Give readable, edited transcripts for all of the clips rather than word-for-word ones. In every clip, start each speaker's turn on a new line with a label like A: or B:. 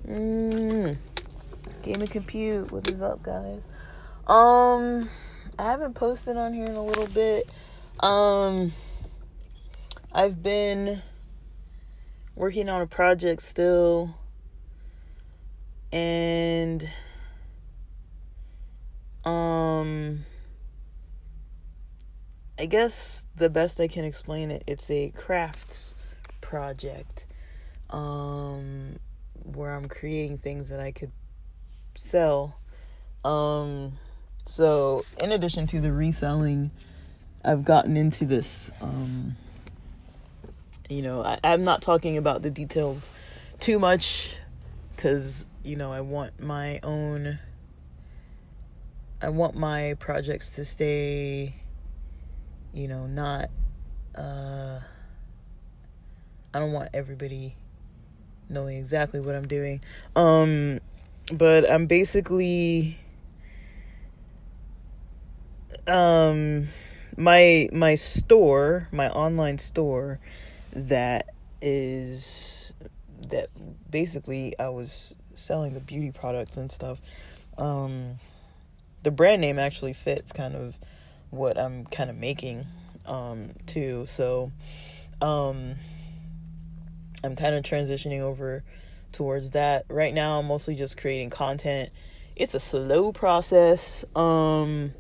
A: Mm, Gaming compute. What is up, guys? I haven't posted on here in a little bit. I've been working on a project still, and I guess the best I can explain it, it's a crafts project. Where I'm creating things that I could sell. So in addition to the reselling, I've gotten into this. I'm not talking about the details too much because, I want my projects to stay, not, I don't want everybody knowing exactly what I'm doing. But I'm basically, my store, my online store that basically I was selling the beauty products and stuff. The brand name actually fits kind of what I'm kind of making, too. So, I'm kind of transitioning over towards that. Right now, I'm mostly just creating content. It's a slow process. I'm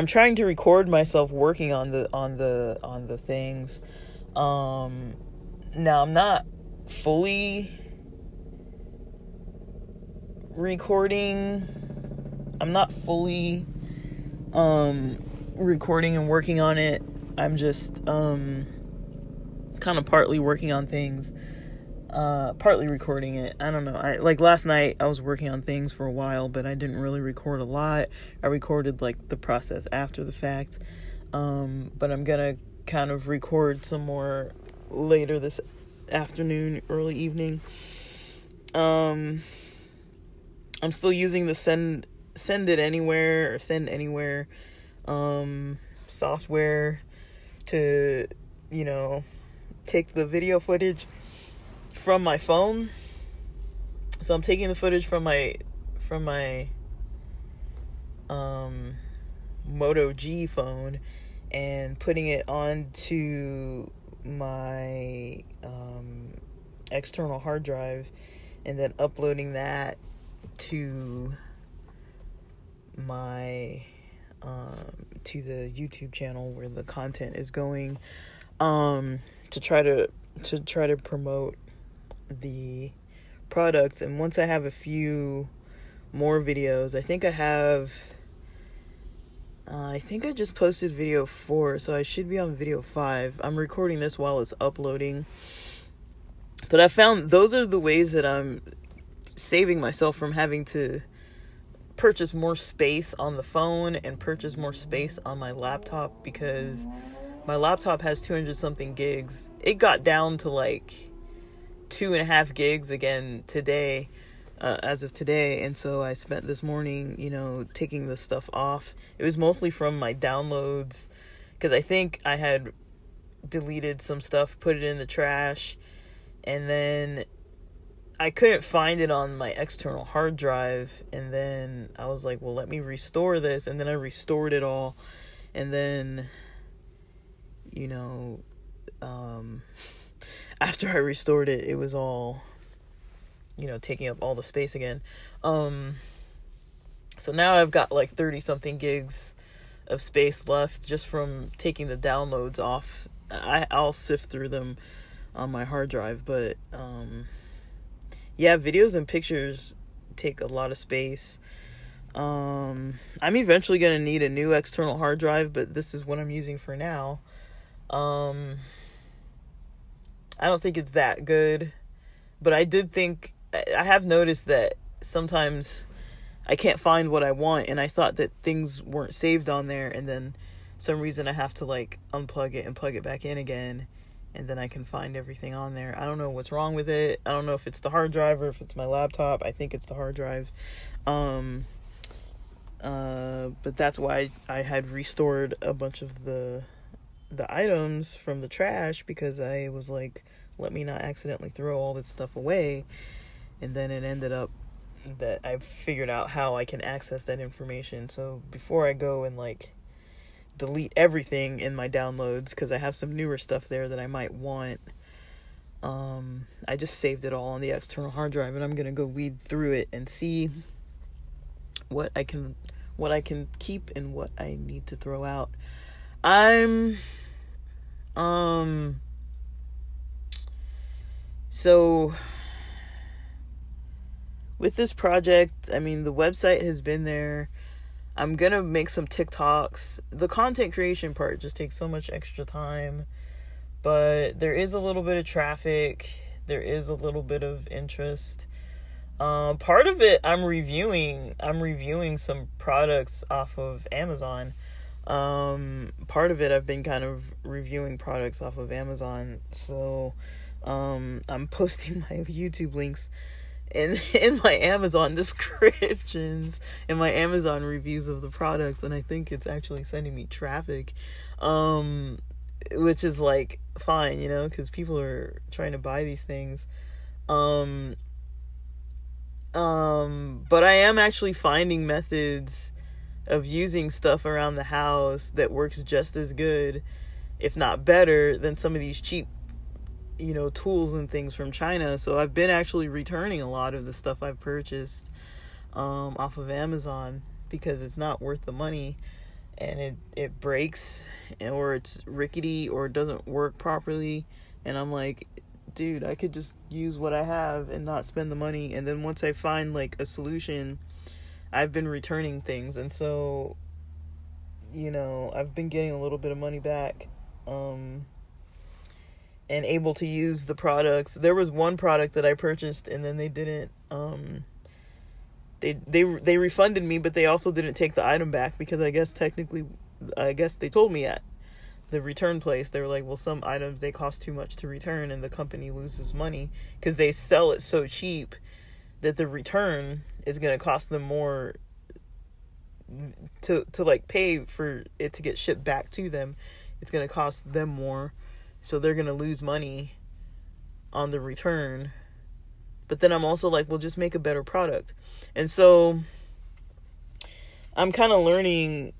A: trying to record myself working on the things. Now I'm not fully recording. I'm not fully recording and working on it. I'm just kind of partly working on things. Partly recording it. I don't know. Like last night I was working on things for a while, but I didn't really record a lot. I recorded like the process after the fact. But I'm gonna kind of record some more later this afternoon, early evening. I'm still using the send it anywhere or send anywhere software to, take the video footage from my phone. So I'm taking the footage from my Moto G phone and putting it onto my external hard drive, and then uploading that to my to the YouTube channel where the content is going, to try to promote the products. And once I have a few more videos, I think I just posted video 4, so I should be on video 5. I'm recording this while it's uploading. But I found those are the ways that I'm saving myself from having to purchase more space on the phone and purchase more space on my laptop, because my laptop has 200 something gigs. It got down to like 2.5 gigs again today, as of today. And so I spent this morning, taking this stuff off. It was mostly from my downloads, because I think I had deleted some stuff, put it in the trash, and then I couldn't find it on my external hard drive. And then I was like, well, let me restore this. And then I restored it all. And then, after I restored it, it was all, taking up all the space again. So now I've got like 30 something gigs of space left just from taking the downloads off. I'll sift through them on my hard drive, but yeah, videos and pictures take a lot of space. I'm eventually going to need a new external hard drive, but this is what I'm using for now. I don't think it's that good, but I have noticed that sometimes I can't find what I want, and I thought that things weren't saved on there, and then some reason I have to like unplug it and plug it back in again, and then I can find everything on there. I don't know what's wrong with it. I don't know if it's the hard drive or if it's my laptop. I think it's the hard drive. But that's why I had restored a bunch of the items from the trash, because I was like, let me not accidentally throw all this stuff away. And then it ended up that I figured out how I can access that information. So before I go and like delete everything in my downloads, because I have some newer stuff there that I might want, I just saved it all on the external hard drive, and I'm gonna go weed through it and see what I can keep and what I need to throw out. So with this project, I mean, the website has been there. I'm gonna make some TikToks. The content creation part just takes so much extra time, but there is a little bit of traffic. There is a little bit of interest. Part of it, I'm reviewing some products off of Amazon. Part of it, I've been kind of reviewing products off of Amazon. So, I'm posting my YouTube links in my Amazon descriptions and my Amazon reviews of the products, and I think it's actually sending me traffic, which is like fine, you know, because people are trying to buy these things. But I am actually finding methods of using stuff around the house that works just as good, if not better, than some of these cheap, you know, tools and things from China. So I've been actually returning a lot of the stuff I've purchased off of Amazon, because it's not worth the money, and it breaks, or it's rickety, or it doesn't work properly, and I'm like, dude, I could just use what I have and not spend the money. And then once I find like a solution, I've been returning things, and so, you know, I've been getting a little bit of money back, and able to use the products. There was one product that I purchased, and then they didn't, they refunded me, but they also didn't take the item back, because I guess they told me at the return place, they were like, well, some items, they cost too much to return, and the company loses money because they sell it so cheap that the return is going to cost them more to like pay for it to get shipped back to them. It's going to cost them more, so they're going to lose money on the return. But then I'm also like, well, just make a better product. And so I'm kind of learning,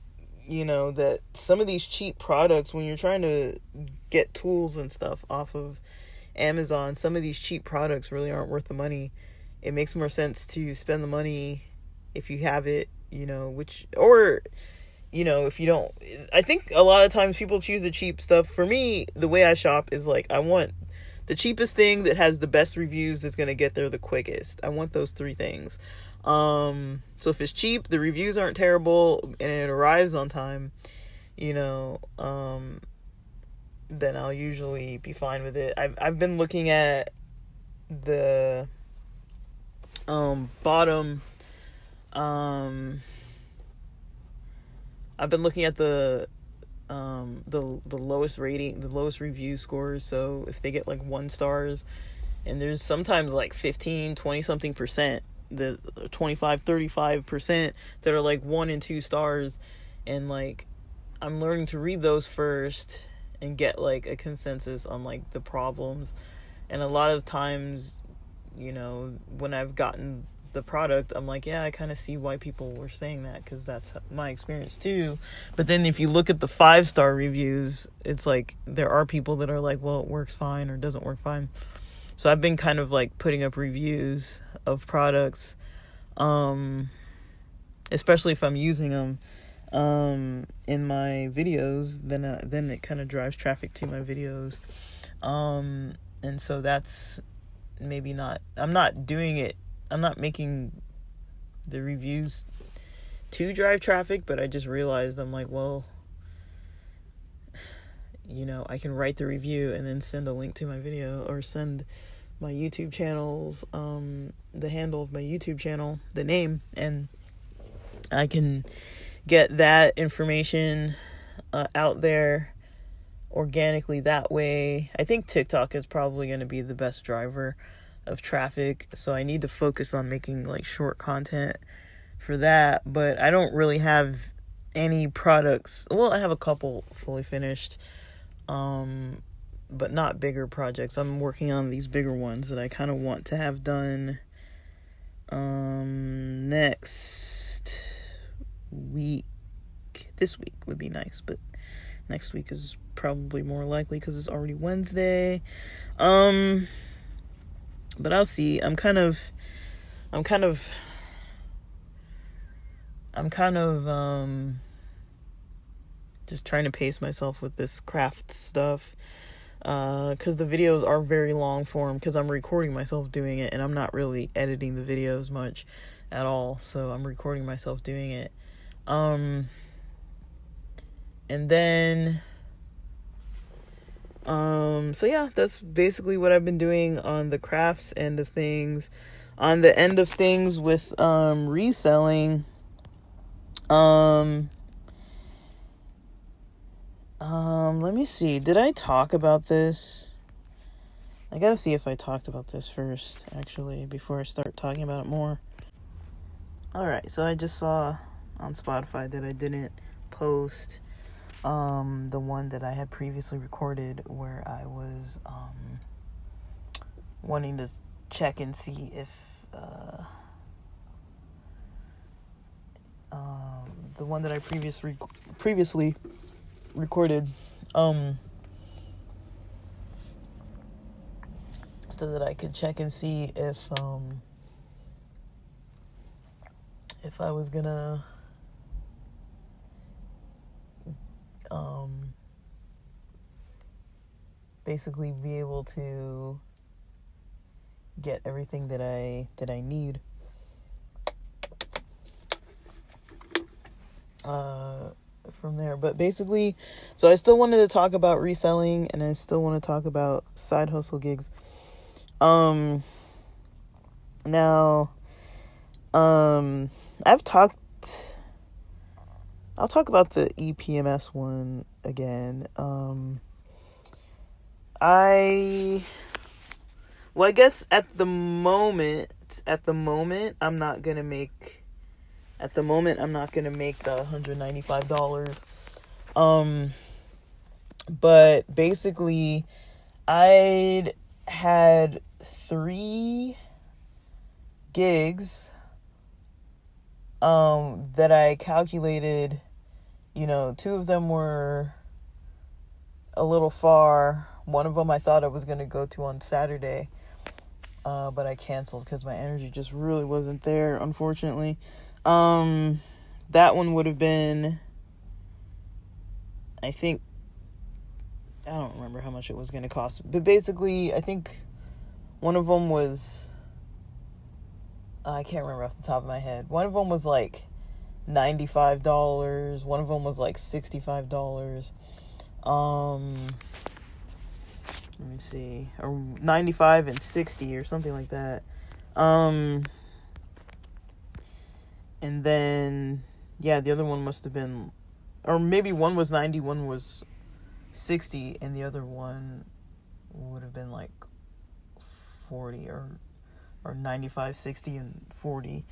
A: you know, that some of these cheap products, when you're trying to get tools and stuff off of Amazon, some of these cheap products really aren't worth the money. It makes more sense to spend the money if you have it, you know, or, you know, if you don't. I think a lot of times people choose the cheap stuff. For me, the way I shop is like, I want the cheapest thing that has the best reviews, that's going to get there the quickest. I want those three things. So if it's cheap, the reviews aren't terrible, and it arrives on time, you know, then I'll usually be fine with it. I've been looking at the bottom, I've been looking at the lowest rating, the lowest review scores. So if they get like 1 stars, and there's sometimes like 15, 20 something percent, the 25, 35% that are like 1 and 2 stars, and like I'm learning to read those first and get like a consensus on like the problems. And a lot of times, you know, when I've gotten the product, I'm like, yeah, I kind of see why people were saying that, because that's my experience too. But then if you look at the 5-star reviews, it's like there are people that are like, well, it works fine or doesn't work fine. So I've been kind of like putting up reviews of products, especially if I'm using them in my videos, then it kind of drives traffic to my videos. And so that's maybe not, I'm not making the reviews to drive traffic, but I just realized, I'm like, well, you know, I can write the review and then send a link to my video, or send my YouTube channels, the handle of my YouTube channel, the name, and I can get that information out there organically that way. I think TikTok is probably going to be the best driver of traffic, so I need to focus on making like short content for that. But I don't really have any products. Well, I have a couple fully finished, but not bigger projects. I'm working on these bigger ones that I kind of want to have done Next week, this week would be nice, but next week is probably more likely because it's already Wednesday. But I'll see. I'm kind of just trying to pace myself with this craft stuff, because the videos are very long form, because I'm recording myself doing it, and I'm not really editing the videos much at all, so I'm recording myself doing it. And then so yeah, that's basically what I've been doing on the crafts end of things. On the end of things with reselling, let me see. Did I talk about this? I gotta see if I talked about this first, actually, before I start talking about it more. Alright, so I just saw on Spotify that I didn't post the one that I had previously recorded where I was wanting to check and see if the one that I previously recorded, so that I could check and see if I was gonna basically be able to get everything that I need from there. But basically, so I still wanted to talk about reselling, and I still want to talk about side hustle gigs. Now, I'll talk about the EPMS one again. I guess at the moment, I'm not gonna make the $195. But basically, I'd had 3 gigs that I calculated. 2 of them were a little far. One of them I thought I was going to go to on Saturday, but I canceled because my energy just really wasn't there, unfortunately. That one would have been, I don't remember how much it was going to cost, but basically, I think one of them was, I can't remember off the top of my head. One of them was like $95. One of them was like $65. Let me see, or 95 and 60 or something like that. And then, yeah, the other one must have been, or maybe one was 90, one was 60, and the other one would have been like 40, or 95, 60, and 40,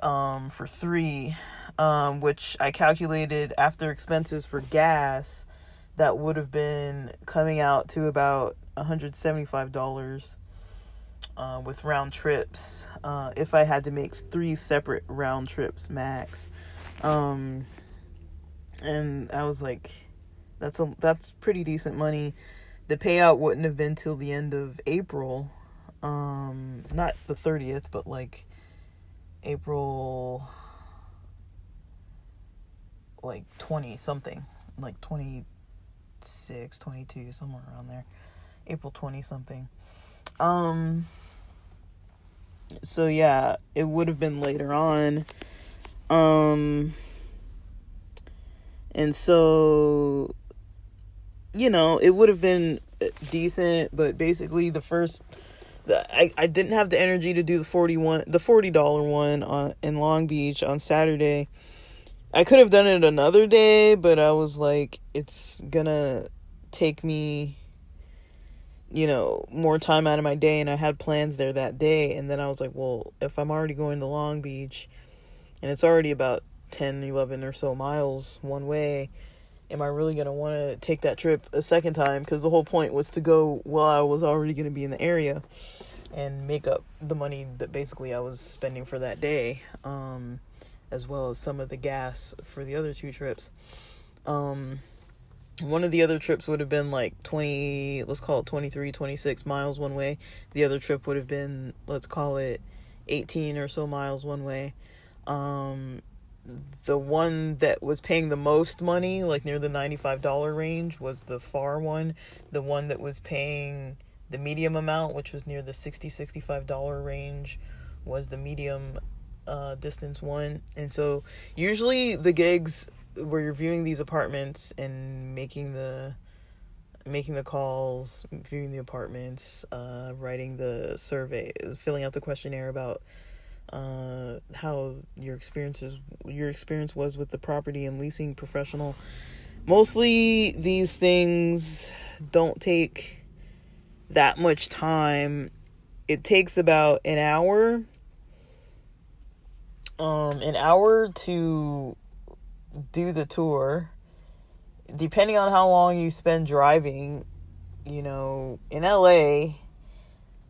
A: for 3, which I calculated after expenses for gas, that would have been coming out to about $175, with round trips, if I had to make 3 separate round trips max. And I was like, that's pretty decent money. The payout wouldn't have been till the end of April, not the 30th, but like April, like 20 something, like 26, 22, somewhere around there. April 20 something. So yeah, it would have been later on. And so, it would have been decent, but basically I didn't have the energy to do the $40 one in Long Beach on Saturday. I could have done it another day, but I was like, it's gonna take me, more time out of my day, and I had plans there that day. And then I was like, well, if I'm already going to Long Beach and it's already about 10, 11 or so miles one way, am I really going to want to take that trip a second time? Because the whole point was to go while I was already going to be in the area. and make up the money that basically I was spending for that day, as well as some of the gas for the other 2 trips. One of the other trips would have been like 20, let's call it 23, 26 miles one way. The other trip would have been, let's call it 18 or so miles one way. The one that was paying the most money, like near the $95 range, was the far one. The one that was paying the medium amount, which was near the $65 range, was the medium distance one. And so usually the gigs where you're viewing these apartments and making the calls, viewing the apartments, writing the survey, filling out the questionnaire about how your experience was with the property and leasing professional. Mostly these things don't take that much time. It takes about an hour to do the tour, depending on how long you spend driving. In LA,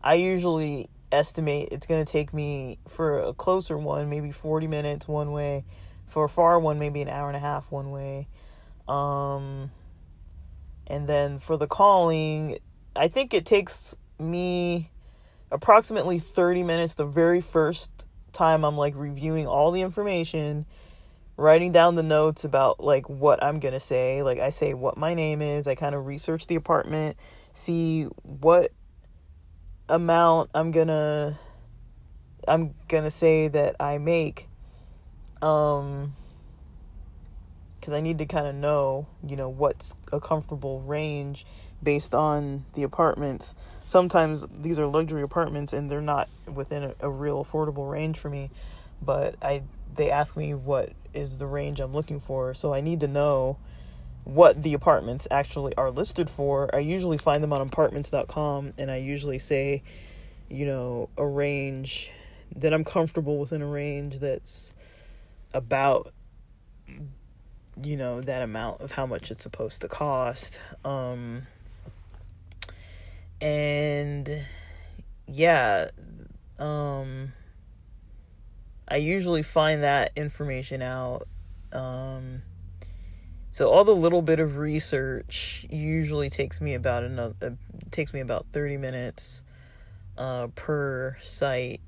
A: I usually estimate it's going to take me, for a closer one, maybe 40 minutes one way. For a far one, maybe an hour and a half one way. And then for the calling, I think it takes me approximately 30 minutes the very first time I'm like reviewing all the information, writing down the notes about like what I'm going to say. Like I say what my name is. I kind of research the apartment, see what amount I'm gonna say that I make, because I need to kind of know, what's a comfortable range based on the apartments. Sometimes these are luxury apartments and they're not within a real affordable range for me, but they ask me what is the range I'm looking for, so I need to know what the apartments actually are listed for. I usually find them on apartments.com, and I usually say, a range that I'm comfortable within, a range that's about, that amount of how much it's supposed to cost. And yeah, I usually find that information out. So all the little bit of research usually takes me about 30 minutes per site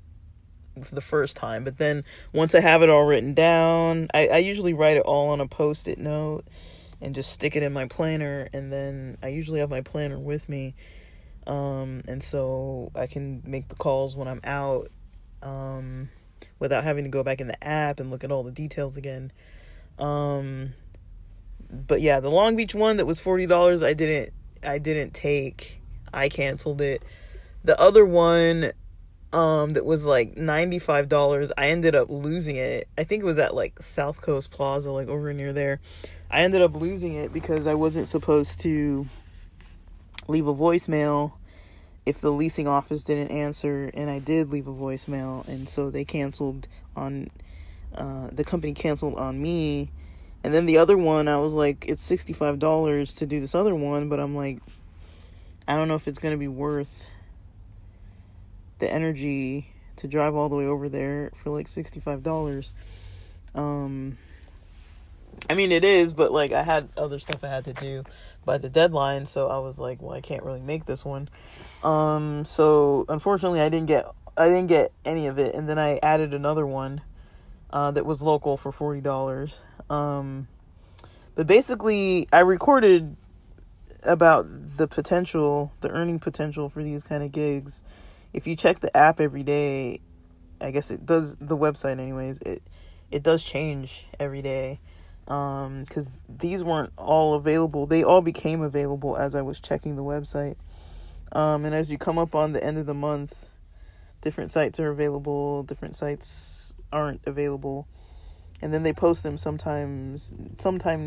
A: for the first time. But then once I have it all written down, I usually write it all on a Post-it note and just stick it in my planner. And then I usually have my planner with me. And so I can make the calls when I'm out, without having to go back in the app and look at all the details again. But yeah, the Long Beach one that was $40, I didn't take. I canceled it. The other one, that was like $95, I ended up losing it. I think it was at like South Coast Plaza, like over near there. I ended up losing it because I wasn't supposed to leave a voicemail if the leasing office didn't answer, and I did leave a voicemail, and so they canceled on, the company canceled on me. And then the other one, I was like, it's $65 to do this other one, but I'm like, I don't know if it's going to be worth the energy to drive all the way over there for like $65. I mean, it is, but like I had other stuff I had to do by the deadline, so I was like, well, I can't really make this one. So unfortunately I didn't get any of it, and then I added another one that was local for $40. But basically I recorded about the earning potential for these kind of gigs. If you check the app every day, I guess it does, the website anyways, it does change every day. Because these weren't all available. They all became available as I was checking the website. And as you come up on the end of the month, different sites are available, different sites aren't available. And then they post them sometime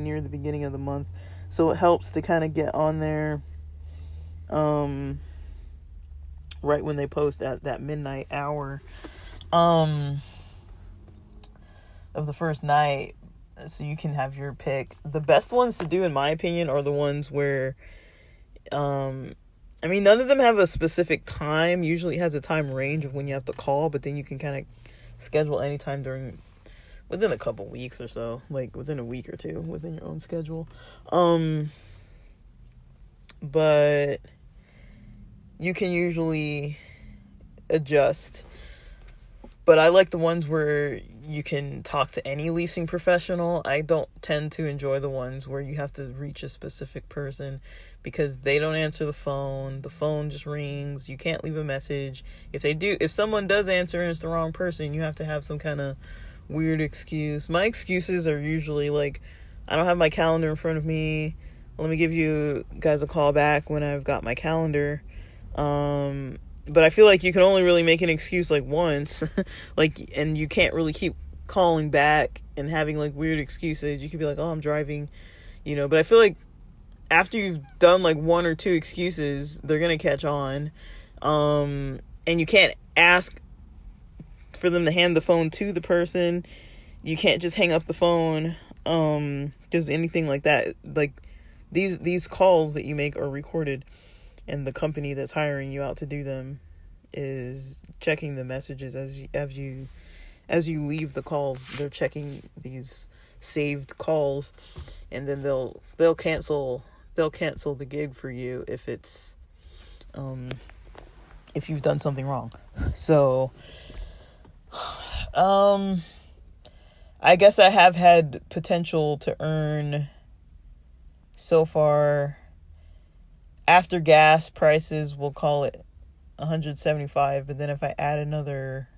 A: near the beginning of the month. So it helps to kind of get on there right when they post at that midnight hour of the first night, so you can have your pick. The best ones to do, in my opinion, are the ones where I mean, none of them have a specific time. Usually it has a time range of when you have to call, but then you can kind of schedule any time within a couple weeks or so, like within a week or two, within your own schedule. But you can usually adjust. But I like the ones where you can talk to any leasing professional. I don't tend to enjoy the ones where you have to reach a specific person because they don't answer the phone. The phone just rings. You can't leave a message. If someone does answer and it's the wrong person, you have to have some kind of weird excuse. My excuses are usually like, I don't have my calendar in front of me. Let me give you guys a call back when I've got my calendar. But I feel like you can only really make an excuse like once, and you can't really keep calling back and having like weird excuses. You could be like, oh, I'm driving, but I feel like after you've done like one or two excuses, they're going to catch on. And you can't ask for them to hand the phone to the person. You can't just hang up the phone. Because anything like that, like these calls that you make are recorded. And the company that's hiring you out to do them is checking the messages as you leave the calls. They're checking these saved calls, and then they'll cancel the gig for you if it's if you've done something wrong. So I guess I have had potential to earn so far. After gas prices, we'll call it $175, but then if I add another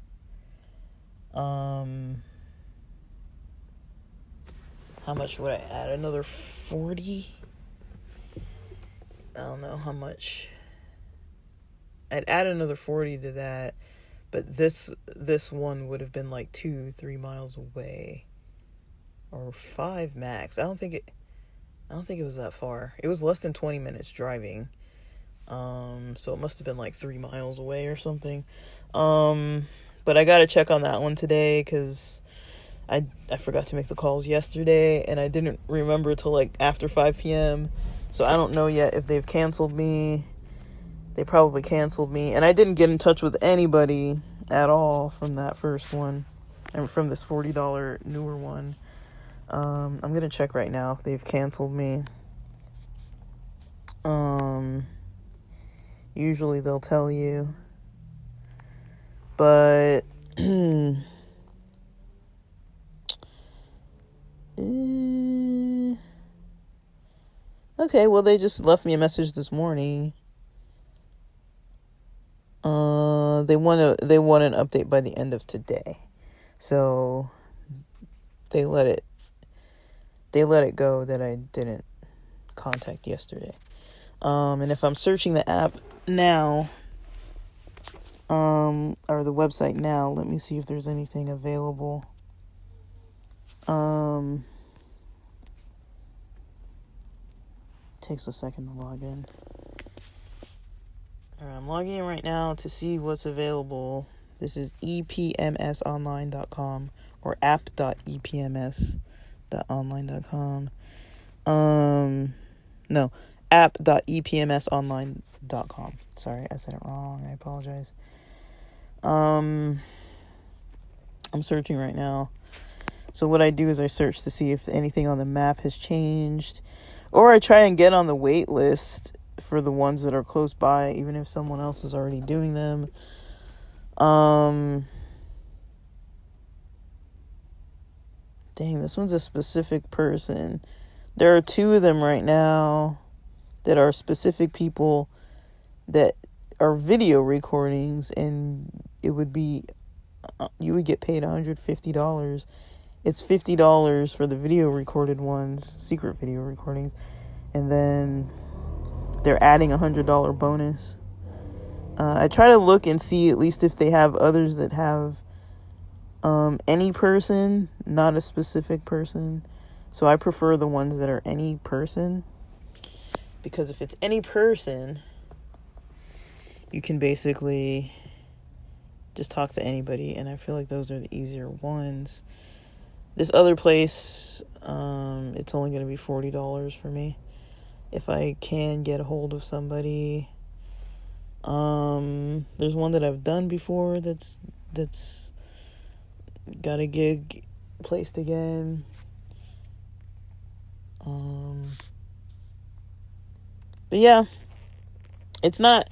A: how much would I add? Another 40? I don't know how much. I'd add another 40 to that, but this one would have been like 2-3 miles away, or 5 max. I don't think it was that far. It was less than 20 minutes driving. So it must have been like 3 miles away or something. But I got to check on that one today because I forgot to make the calls yesterday and I didn't remember till like after 5 p.m. So I don't know yet if they've canceled me. They probably canceled me. And I didn't get in touch with anybody at all from that first one. And from this $40 newer one. I'm going to check right now if they've canceled me. Usually they'll tell you. But okay, well they just left me a message this morning. They want an update by the end of today. So they let it go that I didn't contact yesterday. And if I'm searching the app now, or the website now, let me see if there's anything available. Takes a second to log in. Alright, I'm logging in right now to see what's available. This is EPMSonline.com or app.epms.online.com. No, app.epmsonline.com. Sorry, I said it wrong. I apologize. I'm searching right now. So what I do is I search to see if anything on the map has changed, or I try and get on the wait list for the ones that are close by, even if someone else is already doing them. Dang, this one's a specific person. There are 2 of them right now that are specific people that are video recordings, and it would be, you would get paid $150. It's $50 for the video recorded ones, secret video recordings, and then they're adding $100 bonus. I try to look and see at least if they have others that have any person, not a specific person. So I prefer the ones that are any person, because if it's any person, you can basically just talk to anybody, and I feel like those are the easier ones. This other place, it's only going to be $40 for me. If I can get a hold of somebody, There's one that I've done before that's got a gig placed again. But yeah, it's not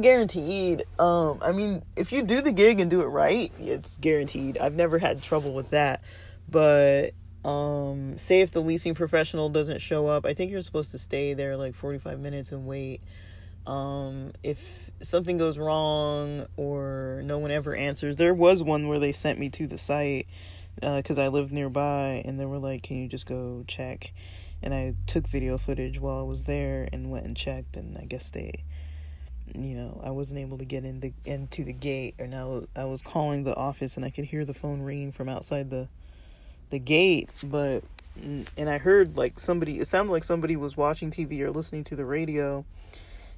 A: guaranteed. I mean, if you do the gig and do it right, it's guaranteed. I've never had trouble with that. But say if the leasing professional doesn't show up, I think you're supposed to stay there like 45 minutes and wait. If something goes wrong or no one ever answers, there was one where they sent me to the site because I lived nearby, and they were like, can you just go check? And I took video footage while I was there and went and checked, and I guess they, I wasn't able to get into the gate, or now I was calling the office and I could hear the phone ringing from outside the gate, and I heard like it sounded like somebody was watching TV or listening to the radio.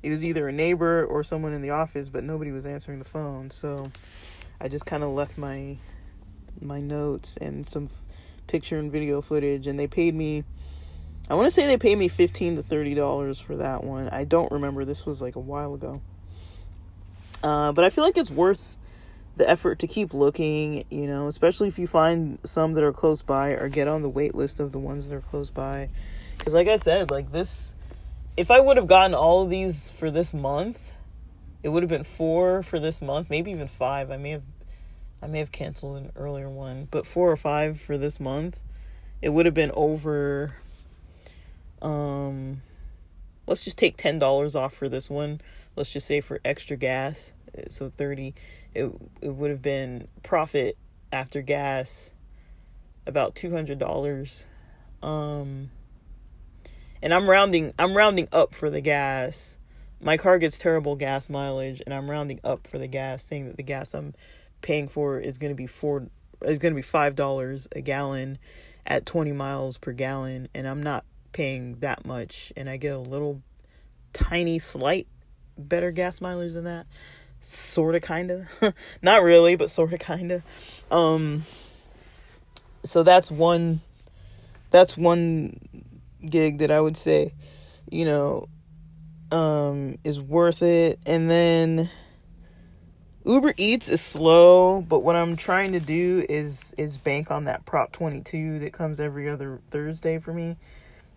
A: It was either a neighbor or someone in the office, but nobody was answering the phone. So I just kind of left my notes and some picture and video footage, and they paid me, I want to say they paid me $15 to $30 for that one. I don't remember. This was like a while ago. But I feel like it's worth the effort to keep looking, especially if you find some that are close by, or get on the wait list of the ones that are close by. Because like I said, like this, if I would have gotten all of these for this month, it would have been 4 for this month, maybe even 5. I may have canceled an earlier one, but 4 or 5 for this month, it would have been over. Let's just take $10 off for this one. Let's just say for extra gas, so 30. It would have been profit after gas about $200. And I'm rounding up for the gas. My car gets terrible gas mileage, and I'm rounding up for the gas, saying that the gas I'm paying for is going to be $5 a gallon at 20 miles per gallon, and I'm not paying that much, and I get a little tiny slight better gas mileage than that. Sorta, kinda. Not really, but sorta, kinda. So that's one gig that I would say, is worth it. And then Uber Eats is slow, but what I'm trying to do is bank on that Prop 22 that comes every other Thursday for me.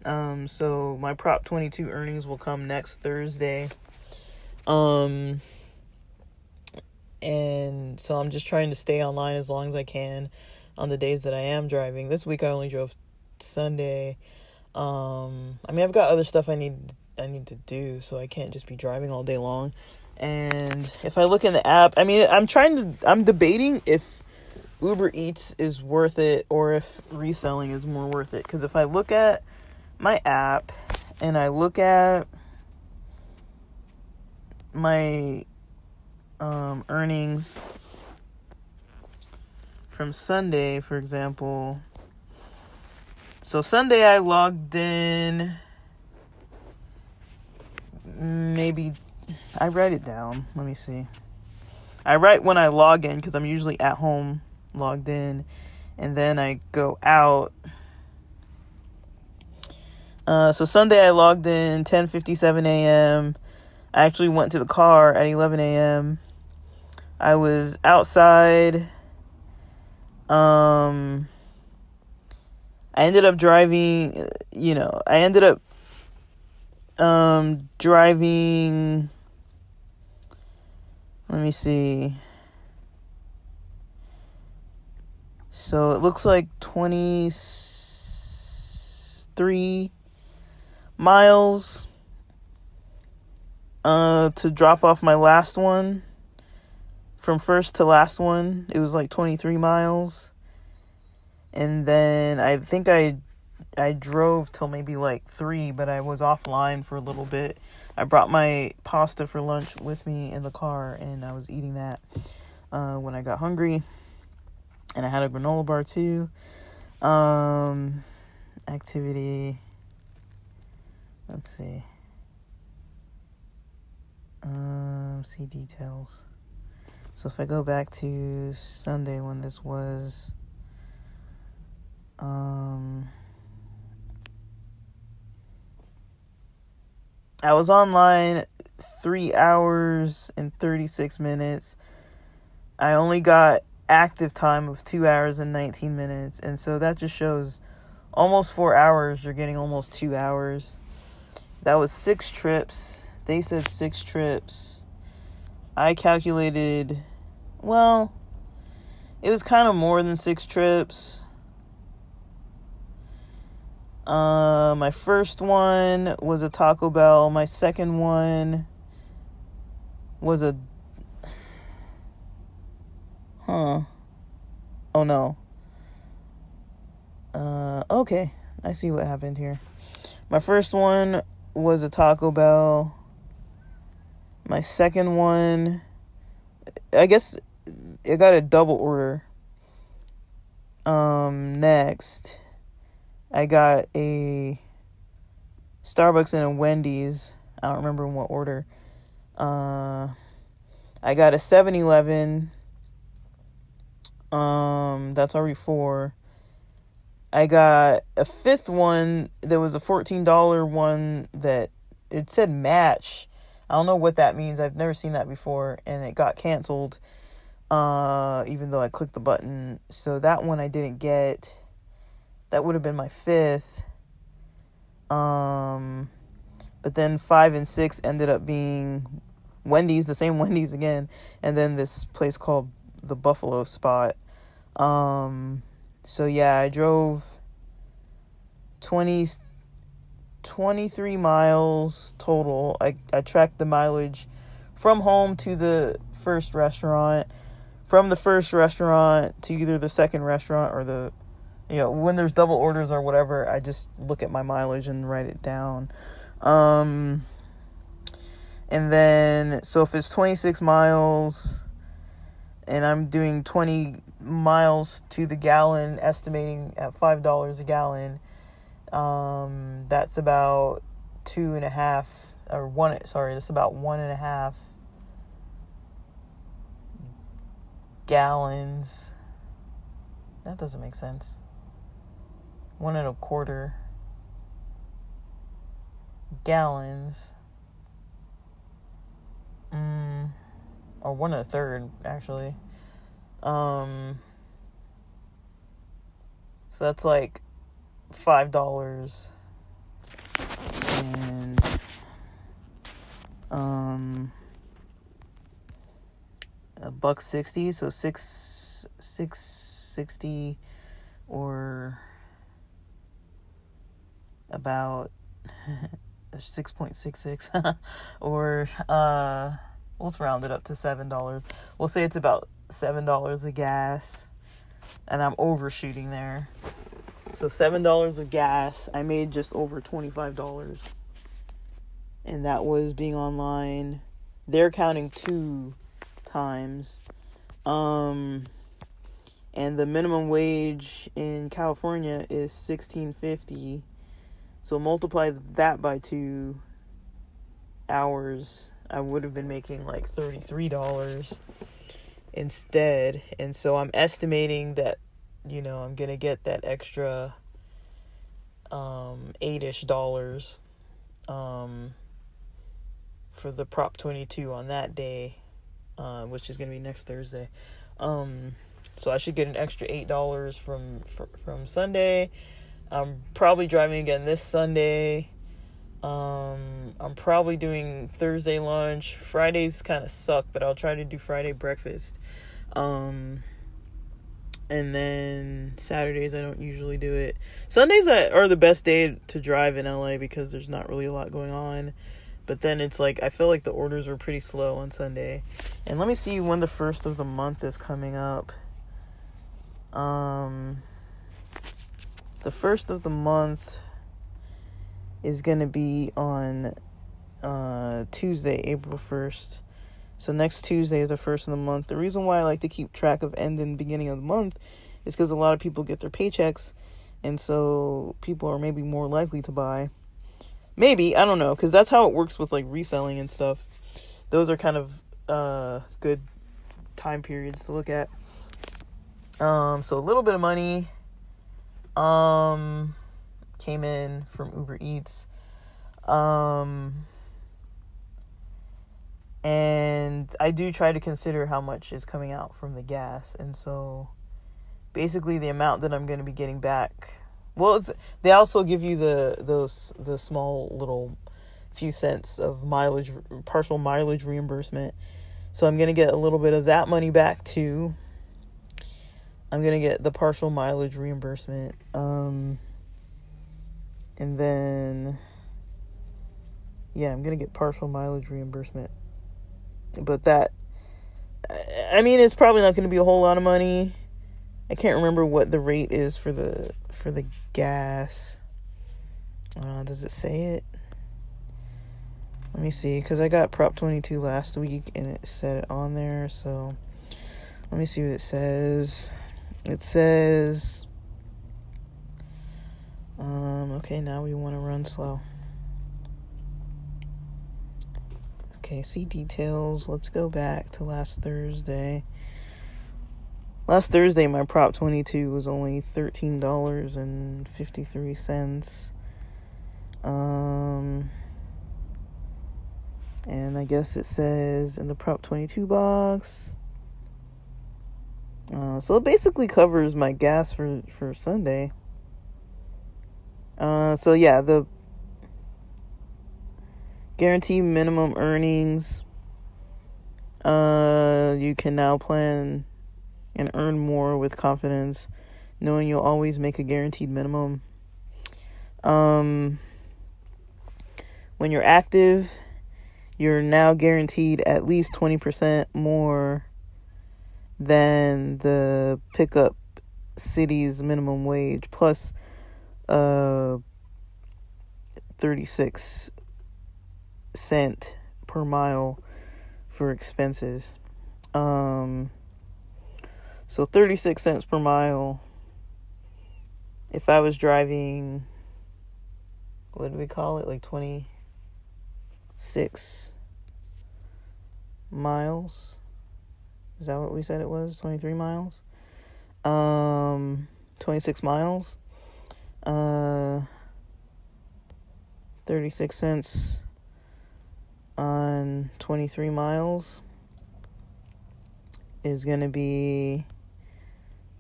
A: So my Prop 22 earnings will come next Thursday. And so I'm just trying to stay online as long as I can on the days that I am driving. This week I only drove Sunday. I mean, I've got other stuff I need to do, so I can't just be driving all day long. And if I look in the app, I mean, I'm debating if Uber Eats is worth it or if reselling is more worth it. Because if I look at my app and I look at my earnings from Sunday, for example. So Sunday I logged in, maybe I write it down. Let me see. I write when I log in because I'm usually at home logged in, and then I go out. So Sunday I logged in 10:57 a.m. I actually went to the car at 11 a.m. I was outside. I ended up driving, driving, let me see. So it looks like 23 miles to drop off my last one. From first to last one, it was like 23 miles. And then I think I drove till maybe like 3, but I was offline for a little bit. I brought my pasta for lunch with me in the car, and I was eating that when I got hungry. And I had a granola bar too. Activity. Let's see. See details. So if I go back to Sunday when this was, I I was online 3 hours and 36 minutes. I only got active time of 2 hours and 19 minutes. And so that just shows almost 4 hours. You're getting almost 2 hours. That was 6 trips. They said 6 trips. I calculated, well, it was kind of more than 6 trips. My first one was a Taco Bell. My second one was a... Oh no. Okay. I see what happened here. My first one was a Taco Bell. My second one, I guess I got a double order. Next, I got a Starbucks and a Wendy's. I don't remember in what order. I got a 7-Eleven. That's already 4. I got a 5th one. There was a $14 one that it said match. I don't know what that means. I've never seen that before, and it got canceled. Even though I clicked the button. So that one I didn't get. That would have been my 5th. But then 5 and 6 ended up being Wendy's, the same Wendy's again, and then this place called the Buffalo Spot. So yeah, I drove 23 miles total. I tracked the mileage from home to the first restaurant, from the first restaurant to either the second restaurant or the, when there's double orders or whatever, I just look at my mileage and write it down. And then, so if it's 26 miles and I'm doing 20 miles to the gallon, estimating at $5 a gallon, that's about 2.5 or 1, sorry, that's about 1.5 gallons. That doesn't make sense. 1.25 gallons. Or 1/3 actually. So that's like $5 and $1.60, so $6.60 or about 6.66 or let's round it up to $7. We'll say it's about $7 of gas, and I'm overshooting there. So $7 of gas, I made just over $25, and that was being online. They're counting 2 times, and the minimum wage in California is $16.50. So multiply that by 2 hours, I would have been making like $33 instead. And so I'm estimating that, I'm going to get that extra $8-ish for the Prop 22 on that day, which is going to be next Thursday. So I should get an extra $8 from Sunday. I'm probably driving again this Sunday. I'm probably doing Thursday lunch. Fridays kind of suck, but I'll try to do Friday breakfast. And then Saturdays I don't usually do it. Sundays are the best day to drive in LA because there's not really a lot going on. But then it's like, I feel like the orders are pretty slow on Sunday. And let me see when the first of the month is coming up. The first of the month is going to be on Tuesday, April 1st. So next Tuesday is the first of the month. The reason why I like to keep track of end and beginning of the month is because a lot of people get their paychecks, and so people are maybe more likely to buy. Maybe, I don't know, because that's how it works with like reselling and stuff. Those are kind of good time periods to look at. So a little bit of money came in from Uber Eats. And I do try to consider how much is coming out from the gas. And so basically the amount that I'm going to be getting back. Well, they also give you the small little few cents of mileage, partial mileage reimbursement. So I'm going to get a little bit of that money back too. I'm going to get the partial mileage reimbursement. And then, yeah, I'm going to get partial mileage reimbursement. But that, I mean, it's probably not going to be a whole lot of money. I can't remember what the rate is for the gas. Does it say it? Let me see, because I got Prop 22 last week and it said it on there. So let me see what it says. It says, okay, now we want to run slow. Okay, see details. Let's go back to last Thursday. Last Thursday, my Prop 22 was only $13.53. And I guess it says in the Prop 22 box. So it basically covers my gas for Sunday. So yeah, the guaranteed minimum earnings. You can now plan and earn more with confidence, knowing you'll always make a guaranteed minimum. When you're active, you're now guaranteed at least 20% more than the pickup city's minimum wage, plus 36 cent per mile for expenses. So 36 cents per mile. If I was driving, what do we call it? Like 26 miles. Is that what we said it was? 23 miles? 26 miles. 36 cents on 23 miles is going to be,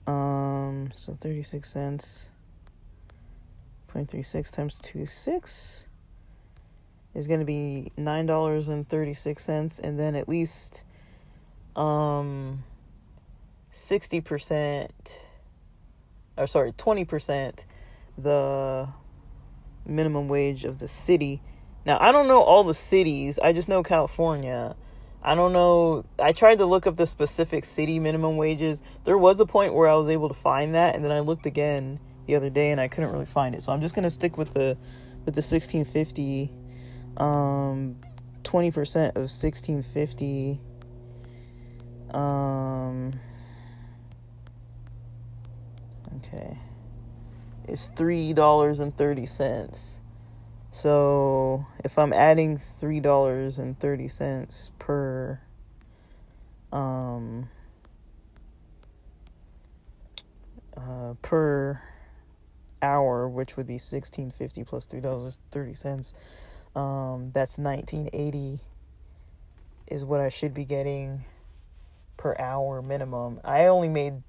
A: so 36 cents, 0.36 times 26 is going to be $9.36, and then at least 20% the minimum wage of the city. Now, I don't know all the cities. I just know California. I don't know. I tried to look up the specific city minimum wages. There was a point where I was able to find that, and then I looked again the other day and I couldn't really find it. So I'm just going to stick with the 1650. 20% of 1650. Okay. It's $3.30. So if I'm adding $3.30 per hour, which would be $16.50 plus $3.30, that's $19.80 is what I should be getting per hour minimum. I only made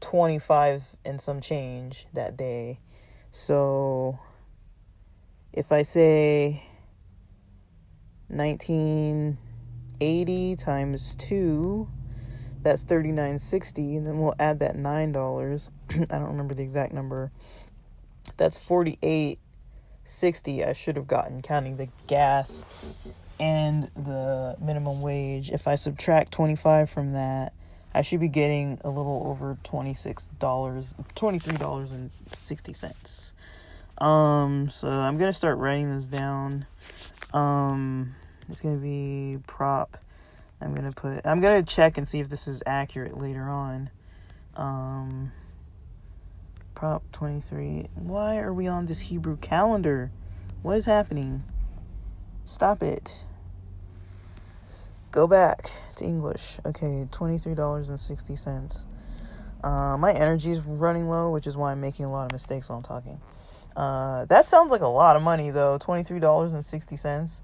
A: 25 and some change that day. So if I say 1980 times 2, that's $39.60, and then we'll add that $9. I don't remember the exact number. That's $48.60 I should have gotten, counting the gas and the minimum wage. If I subtract 25 from that, I should be getting a little over $23.60. So I'm gonna start writing this down. It's gonna be prop. I'm gonna check and see if this is accurate later on. Prop 23. Why are we on this Hebrew calendar? What is happening? Stop it. Go back to English. Okay, $23.60. My energy's running low, which is why I'm making a lot of mistakes while I'm talking. That sounds like a lot of money, though. $23.60.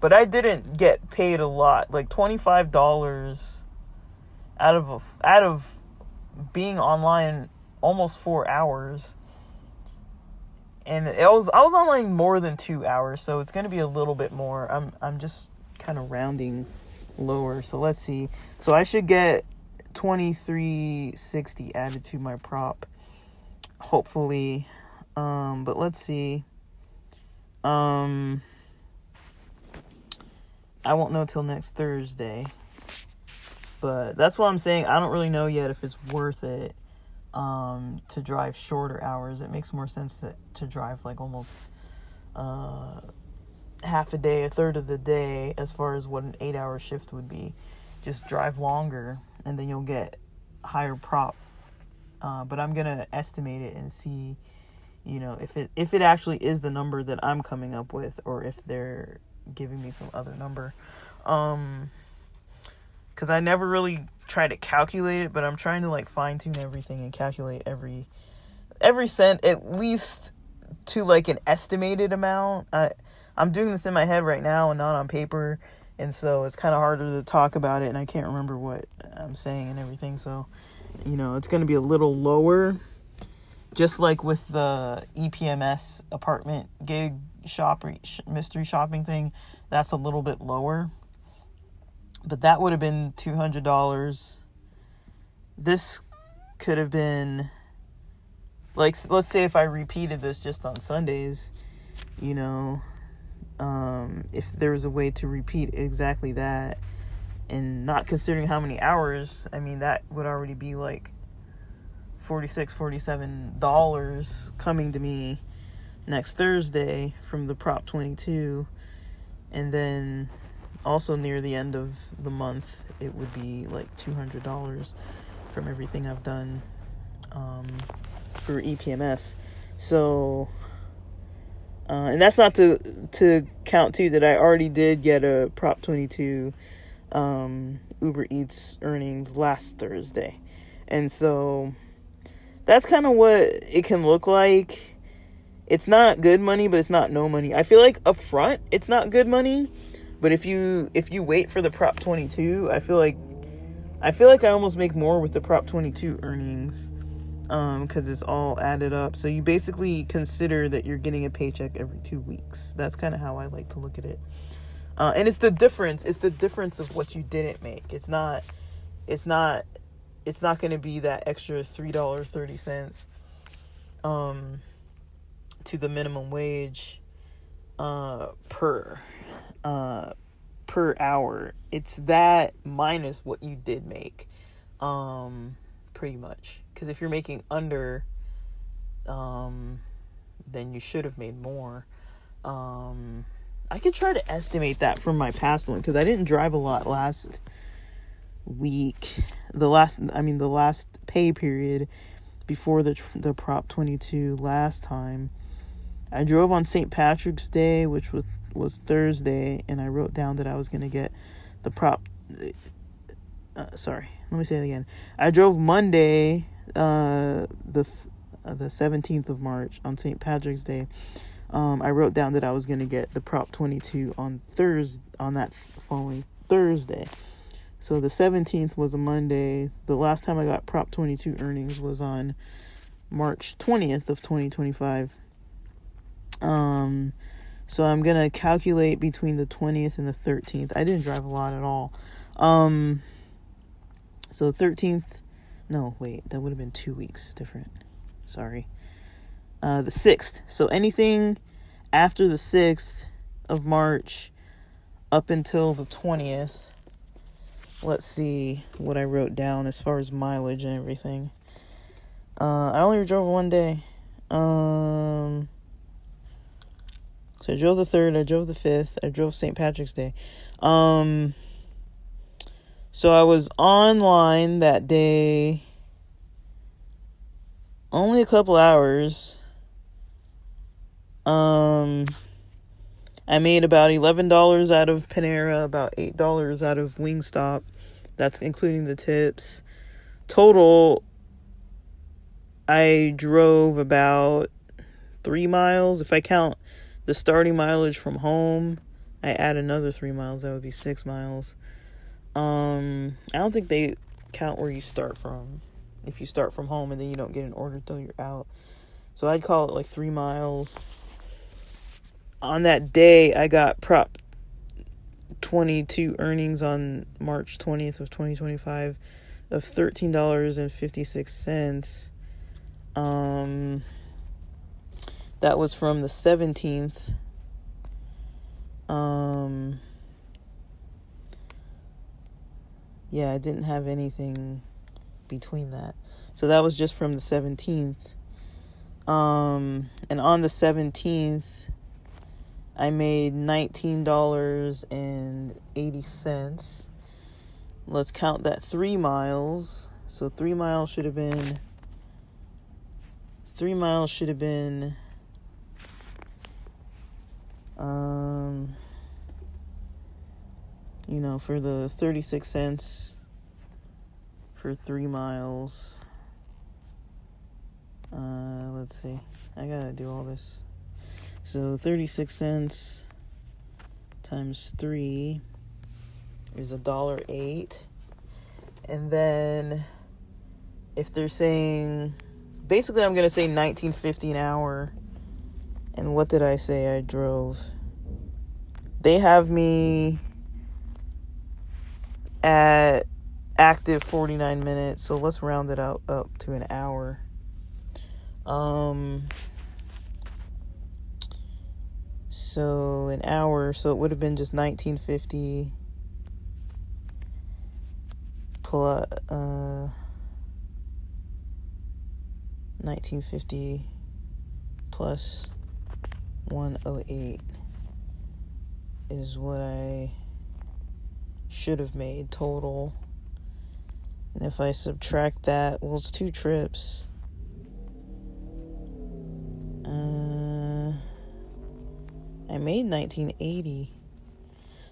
A: But I didn't get paid a lot, like $25 out of being online almost 4 hours. And I was online more than 2 hours, so it's gonna be a little bit more. I'm just kind of rounding lower. So let's see. So I should get 2360 added to my prop, hopefully. But let's see. I won't know till next Thursday. But that's what I'm saying. I don't really know yet if it's worth it to drive shorter hours. It makes more sense to drive like almost half a day, a third of the day, as far as what an 8-hour shift would be. Just drive longer, and then you'll get higher prop. But I'm gonna estimate it and see, if it actually is the number that I'm coming up with, or if they're giving me some other number. Because I never really try to calculate it, but I'm trying to like fine tune everything and calculate every cent, at least to like an estimated amount. I'm doing this in my head right now and not on paper, and so it's kind of harder to talk about it, and I can't remember what I'm saying and everything. So, it's going to be a little lower, just like with the EPMS apartment gig mystery shopping thing. That's a little bit lower. But that would have been $200. This could have been, like, let's say if I repeated this just on Sundays, if there was a way to repeat exactly that, and not considering how many hours, I mean, that would already be like $46, $47 coming to me next Thursday from the Prop 22. And then also near the end of the month, it would be like $200 from everything I've done for EPMS. So, and that's not to count too that I already did get a Prop 22 Uber Eats earnings last Thursday. And so that's kind of what it can look like. It's not good money, but it's not no money. I feel like up front it's not good money. But if you wait for the Prop 22, I feel like I almost make more with the Prop 22 earnings, because it's all added up. So you basically consider that you're getting a paycheck every 2 weeks. That's kind of how I like to look at it. And it's the difference. It's the difference of what you didn't make. It's not going to be that extra $3.30 to the minimum wage per hour. It's that minus what you did make, pretty much. Because if you're making under, then you should have made more. I could try to estimate that from my past one, because I didn't drive a lot last week. The last pay period before the Prop 22 last time. I drove on St. Patrick's Day, which was Thursday, and I wrote down that I was going to get the prop. Sorry, let me say it again. I drove Monday, the 17th of March, on St. Patrick's Day. I wrote down that I was going to get the Prop 22 on that following Thursday. So the 17th was a Monday. The last time I got Prop 22 earnings was on March 20th of 2025. So I'm going to calculate between the 20th and the 13th. I didn't drive a lot at all. So the 13th, no, wait, that would have been 2 weeks different. Sorry. The 6th. So anything after the 6th of March up until the 20th. Let's see what I wrote down as far as mileage and everything. I only drove one day. So I drove the 3rd, I drove the 5th, I drove St. Patrick's Day. So I was online that day only a couple hours. I made about $11 out of Panera, about $8 out of Wingstop. That's including the tips. Total, I drove about 3 miles. If I count the starting mileage from home, I add another 3 miles, that would be 6 miles. I don't think they count where you start from. If you start from home and then you don't get an order till you're out. So I'd call it like 3 miles. On that day, I got Prop 22 earnings on March 20th of 2025 of $13.56. That was from the 17th. Yeah, I didn't have anything between that. So that was just from the 17th. And on the 17th, I made $19.80. Let's count that 3 miles. So 3 miles should have been for the 36 cents for 3 miles. Let's see. I gotta do all this. So 36 cents times 3 is $1.08. And then if they're saying, basically I'm gonna say $19.50 an hour. And what did I say I drove? They have me at active 49 minutes, so let's round it out up to an hour. So an hour, so it would have been just $19.50 plus $19.50 plus 108 is what I should have made total. And if I subtract that, well, it's 2 trips. I made $19.80.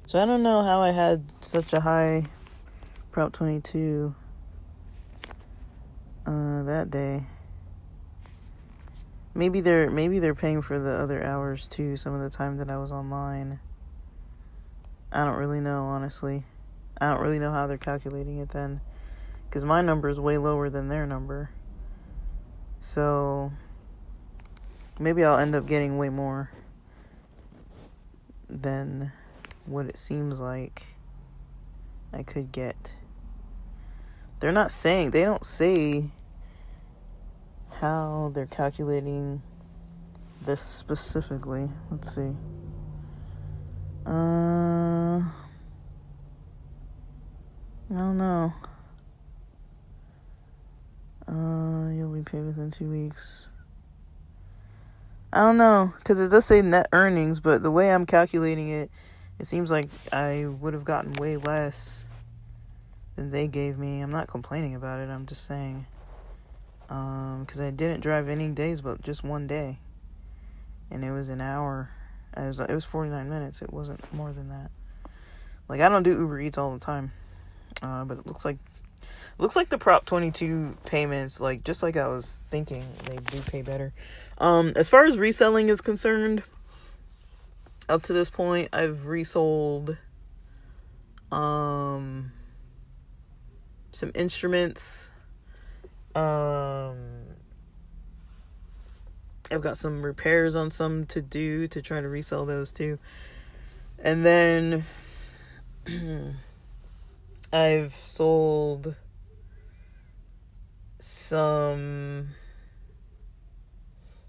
A: So I don't know how I had such a high Prop 22 that day. Maybe they're paying for the other hours too, some of the time that I was online. I don't really know, honestly. I don't really know how they're calculating it then, because my number is way lower than their number. So maybe I'll end up getting way more than what it seems like I could get. They don't say how they're calculating this specifically. Let's see. I don't know. You'll be paid within 2 weeks. I don't know, because it does say net earnings, but the way I'm calculating it, it seems like I would have gotten way less than they gave me. I'm not complaining about it, I'm just saying. Because I didn't drive any days but just one day. And it was an hour. It was 49 minutes. It wasn't more than that. Like, I don't do Uber Eats all the time. But it looks like the Prop 22 payments, like, just like I was thinking, they do pay better. As far as reselling is concerned, up to this point, I've resold some instruments. I've got some repairs on some to do to try to resell those too. And then I've sold some,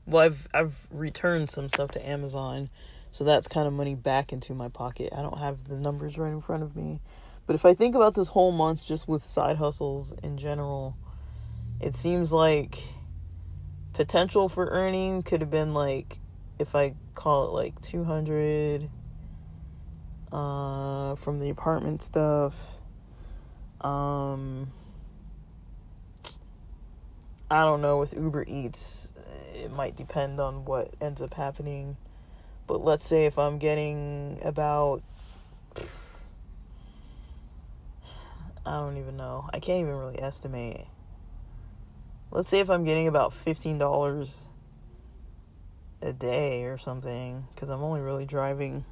A: well, I've returned some stuff to Amazon, so that's kind of money back into my pocket. I don't have the numbers right in front of me, but if I think about this whole month just with side hustles in general, it seems like potential for earning could have been, like, if I call it like 200 from the apartment stuff. I don't know, with Uber Eats, it might depend on what ends up happening. But let's say if I'm getting about, I don't even know. I can't even really estimate. Let's say if I'm getting about $15 a day or something, because I'm only really driving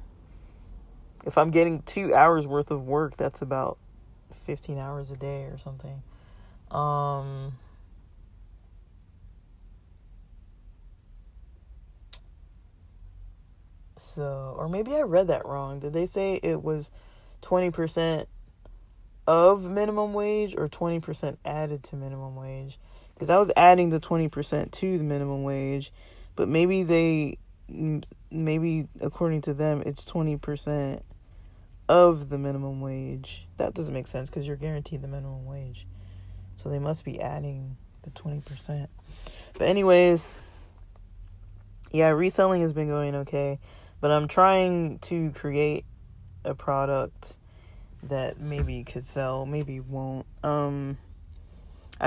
A: If I'm getting 2 hours worth of work, that's about 15 hours a day or something. So, or maybe I read that wrong. Did they say it was 20% of minimum wage or 20% added to minimum wage? Because I was adding the 20% to the minimum wage, but maybe according to them, it's 20% of the minimum wage. That doesn't make sense because you're guaranteed the minimum wage. So they must be adding the 20%. But anyways, yeah, reselling has been going okay. But I'm trying to create a product that maybe could sell, maybe won't. I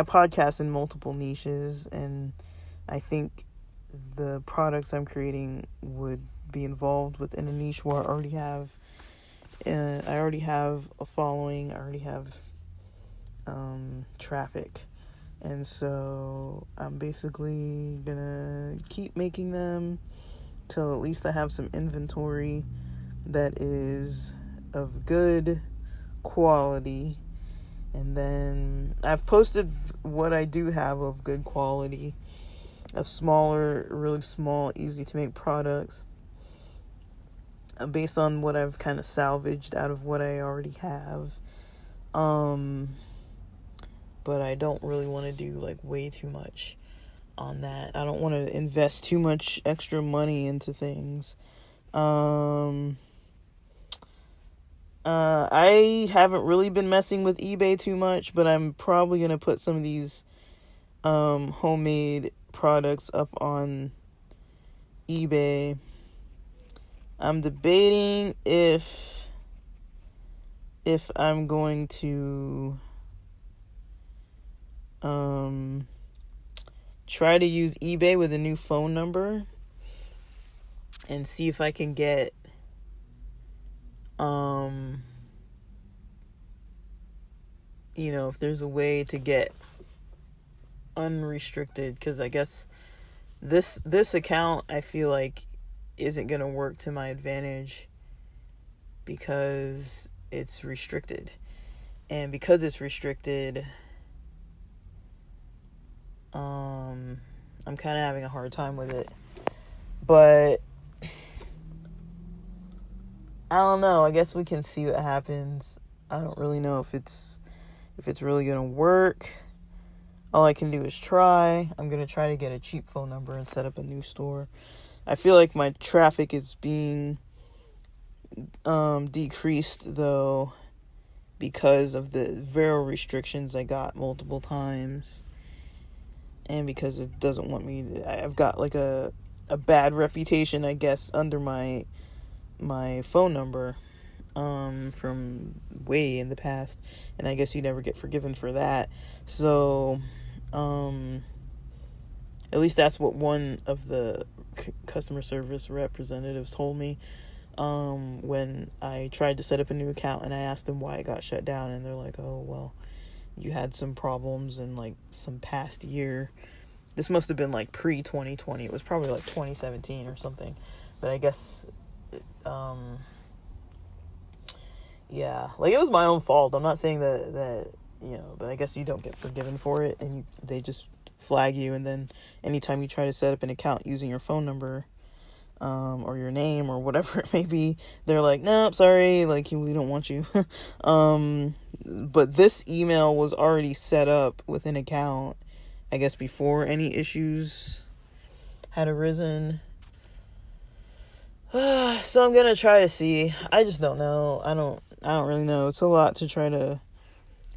A: podcast in multiple niches, and I think the products I'm creating would be involved within a niche where I already have a following, I already have traffic. And so I'm basically gonna keep making them till at least I have some inventory that is of good quality. And then I've posted what I do have of good quality, of smaller, really small, easy to make products, based on what I've kind of salvaged out of what I already have. But I don't really want to do like way too much on that. I don't want to invest too much extra money into things. I haven't really been messing with eBay too much, but I'm probably going to put some of these homemade products up on eBay. I'm debating if I'm going to try to use eBay with a new phone number and see if I can get if there's a way to get unrestricted, because I guess this account I feel like isn't going to work to my advantage because it's restricted. And because it's restricted, I'm kind of having a hard time with it. But I don't know. I guess we can see what happens. I don't really know if it's really going to work. All I can do is try. I'm going to try to get a cheap phone number and set up a new store. I feel like my traffic is being decreased, though, because of the Vero restrictions I got multiple times. And because it doesn't want me to, I've got like a bad reputation, I guess, under my phone number from way in the past, and I guess you never get forgiven for that. So at least that's what one of the customer service representatives told me when I tried to set up a new account, and I asked them why it got shut down, and they're like, oh, well, you had some problems in like some past year. This must have been like pre-2020. It was probably like 2017 or something. But I guess yeah, like it was my own fault. I'm not saying that but I guess you don't get forgiven for it, and they just flag you, and then anytime you try to set up an account using your phone number or your name or whatever it may be, they're like, nope, sorry, like we don't want you. But this email was already set up with an account, I guess, before any issues had arisen. So I'm gonna try to see. I just don't know. I don't really know. It's a lot to try to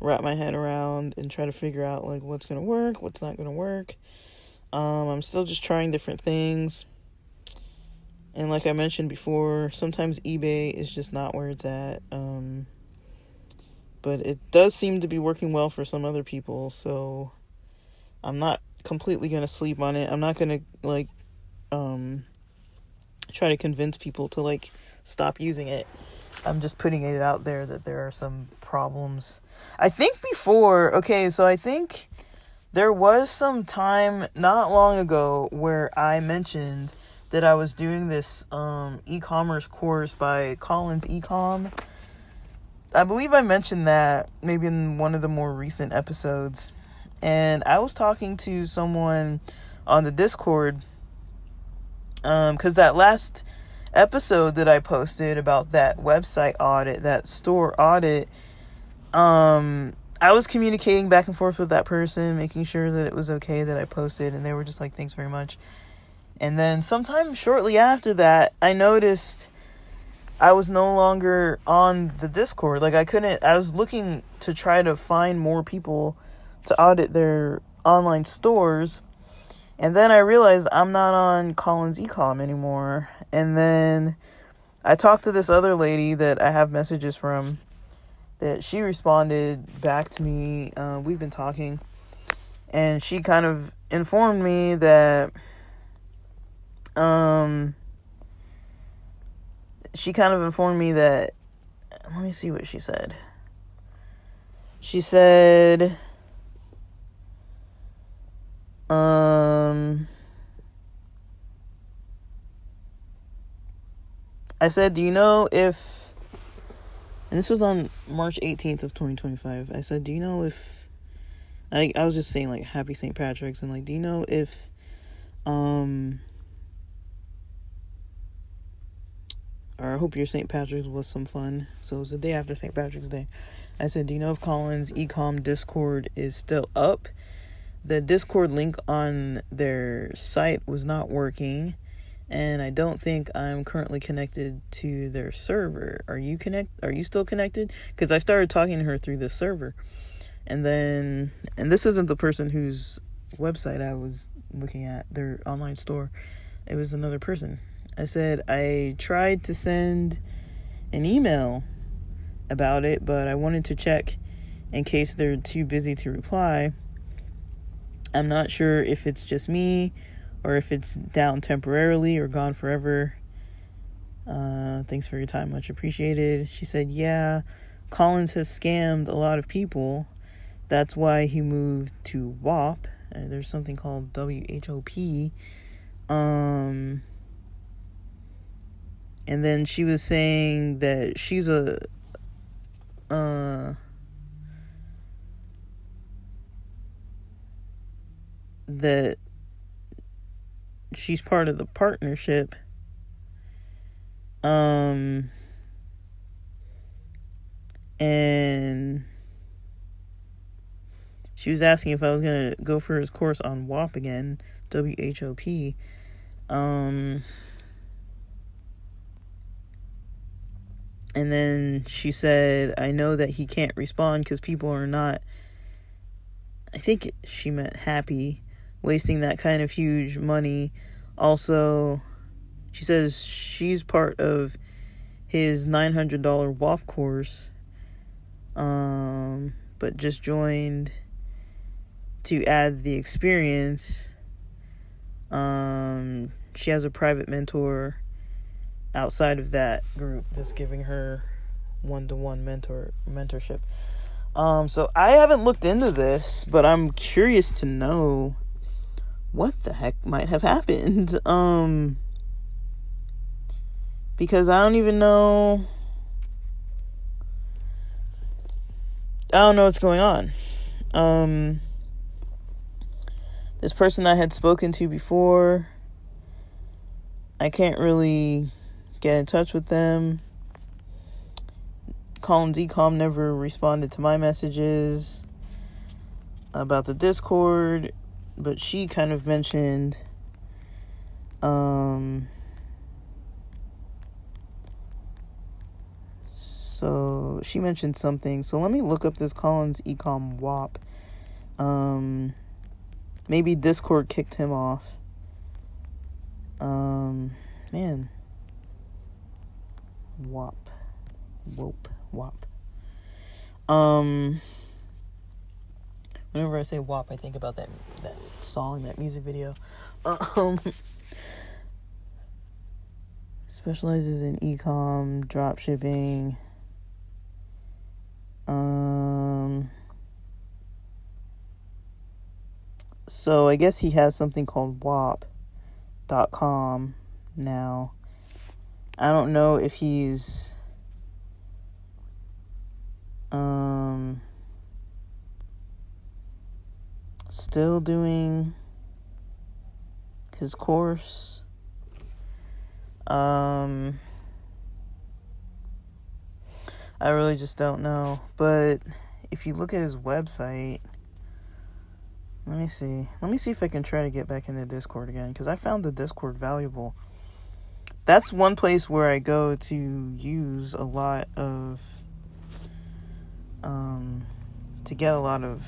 A: wrap my head around and try to figure out like what's gonna work, what's not gonna work. I'm still just trying different things. And like I mentioned before, sometimes eBay is just not where it's at. But it does seem to be working well for some other people, so I'm not completely gonna sleep on it. I'm not gonna try to convince people to like stop using it. I'm just putting it out there that there are some problems. I think there was some time not long ago where I mentioned that I was doing this e-commerce course by Collins Ecom. I believe I mentioned that maybe in one of the more recent episodes. And I was talking to someone on the Discord, because that last episode that I posted about that website audit, that store audit, I was communicating back and forth with that person, making sure that it was okay that I posted, and they were just like, thanks very much. And then sometime shortly after that, I noticed I was no longer on the Discord. Like, I was looking to try to find more people to audit their online stores. And then I realized I'm not on Collins Ecom anymore. And then I talked to this other lady that I have messages from, that she responded back to me. We've been talking. And she kind of informed me that, let me see what she said. She said, I said, do you know if, and this was on March 18th of 2025. I said, do you know if, I was just saying, like, happy St. Patrick's, and, like, do you know if, or I hope your St. Patrick's was some fun. So it was the day after St. Patrick's Day. I said, do you know if Collins Ecom Discord is still up? The Discord link on their site was not working, and I don't think I'm currently connected to their server. Are you still connected? Because I started talking to her through the server. And this isn't the person whose website I was looking at, their online store. It was another person. I said, I tried to send an email about it, but I wanted to check in case they're too busy to reply. I'm not sure if it's just me or if it's down temporarily or gone forever. Thanks for your time. Much appreciated. She said, yeah, Collins has scammed a lot of people. That's why he moved to WOP. There's something called WHOP. And then she was saying that she's that she's part of the partnership. And she was asking if I was going to go for his course on WOP again, WHOP. And then she said, I know that he can't respond because people are not, I think she meant happy, wasting that kind of huge money. Also, she says she's part of his $900 WOP course, but just joined to add the experience. She has a private mentor outside of that group that's giving her one-to-one mentorship. So I haven't looked into this, but I'm curious to know what the heck might have happened. Because I don't even know. I don't know what's going on. This person I had spoken to before, I can't really get in touch with them. Collins Ecom never responded to my messages about the Discord, but she kind of mentioned so she mentioned something. So let me look up this Collins Ecom WOP. Maybe Discord kicked him off. Man. WOP. Whenever I say WOP, I think about that song, that music video. Specializes in e-com, drop shipping. So I guess he has something called WOP.com now. I don't know if he's still doing his course. I really just don't know. But if you look at his website, let me see if I can try to get back into Discord again, because I found the Discord valuable. That's one place where I go to use a lot of to get a lot of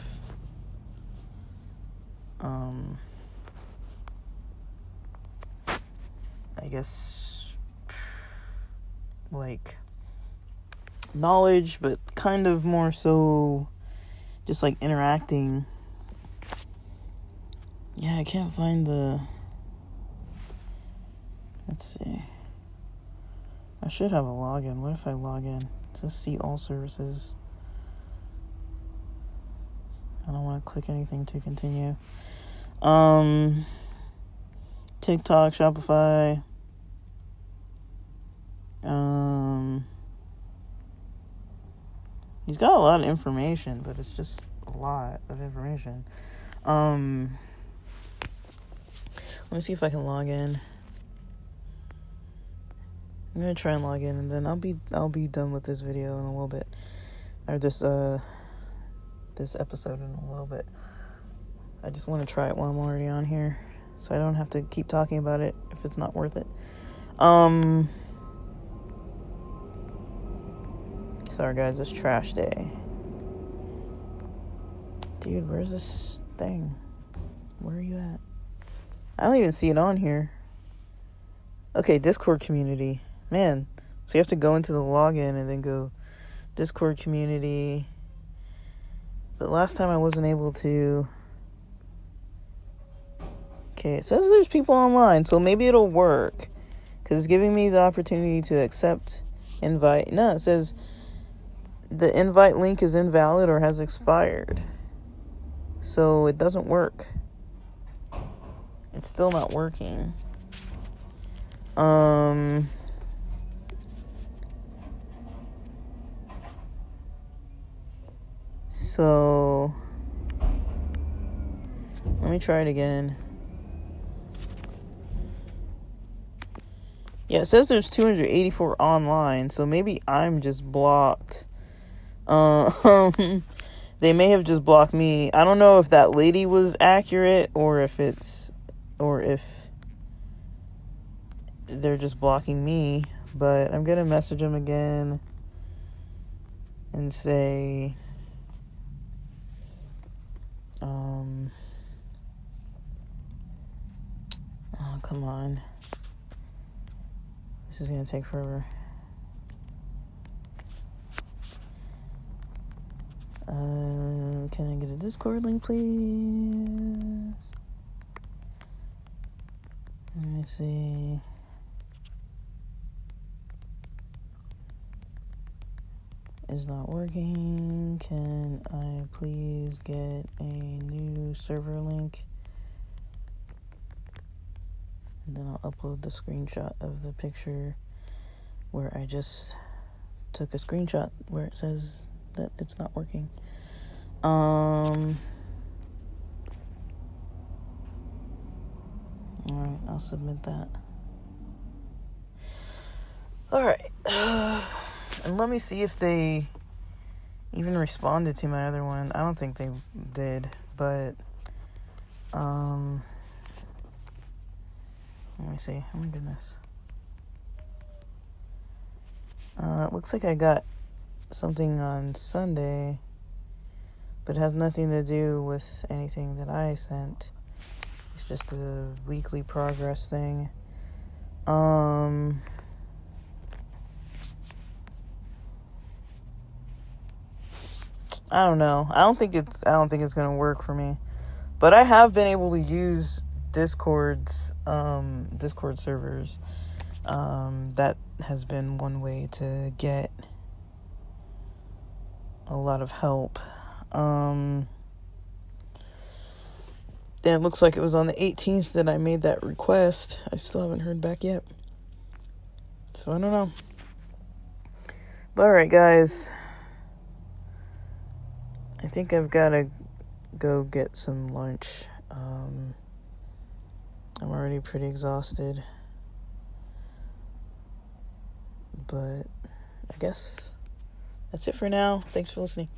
A: I guess like knowledge, but kind of more so just like interacting. Yeah, I can't find the... Let's see. I should have a login. What if I log in? It says see all services. I don't want to click anything to continue. TikTok, Shopify. He's got a lot of information, but it's just a lot of information. Let me see if I can log in. I'm gonna try and log in, and then I'll be done with this video in a little bit, or this episode in a little bit. I just want to try it while I'm already on here, so I don't have to keep talking about it if it's not worth it. Sorry guys, it's trash day. Dude, where's this thing? Where are you at? I don't even see it on here. Okay, Discord community. Man, so you have to go into the login and then go Discord community. But last time I wasn't able to. Okay, it says there's people online, so maybe it'll work, because it's giving me the opportunity to accept invite. No, it says the invite link is invalid or has expired. So it doesn't work. It's still not working. So let me try it again. Yeah, it says there's 284 online, so maybe I'm just blocked. They may have just blocked me. I don't know if that lady was accurate or if they're just blocking me, but I'm gonna message them again and say, oh, come on. This is gonna take forever. Can I get a Discord link, please? Let me see. It's not working. Can I please get a new server link? And then I'll upload the screenshot of the picture where I just took a screenshot where it says that it's not working. Alright, I'll submit that. Alright. And let me see if they even responded to my other one. I don't think they did, but let me see. Oh my goodness. It looks like I got something on Sunday, but it has nothing to do with anything that I sent. It's just a weekly progress thing. I don't know. I don't think it's gonna work for me. But I have been able to use Discord servers. That has been one way to get a lot of help. And it looks like it was on the 18th that I made that request. I still haven't heard back yet. So I don't know. But alright, guys. I think I've got to go get some lunch. I'm already pretty exhausted. But I guess that's it for now. Thanks for listening.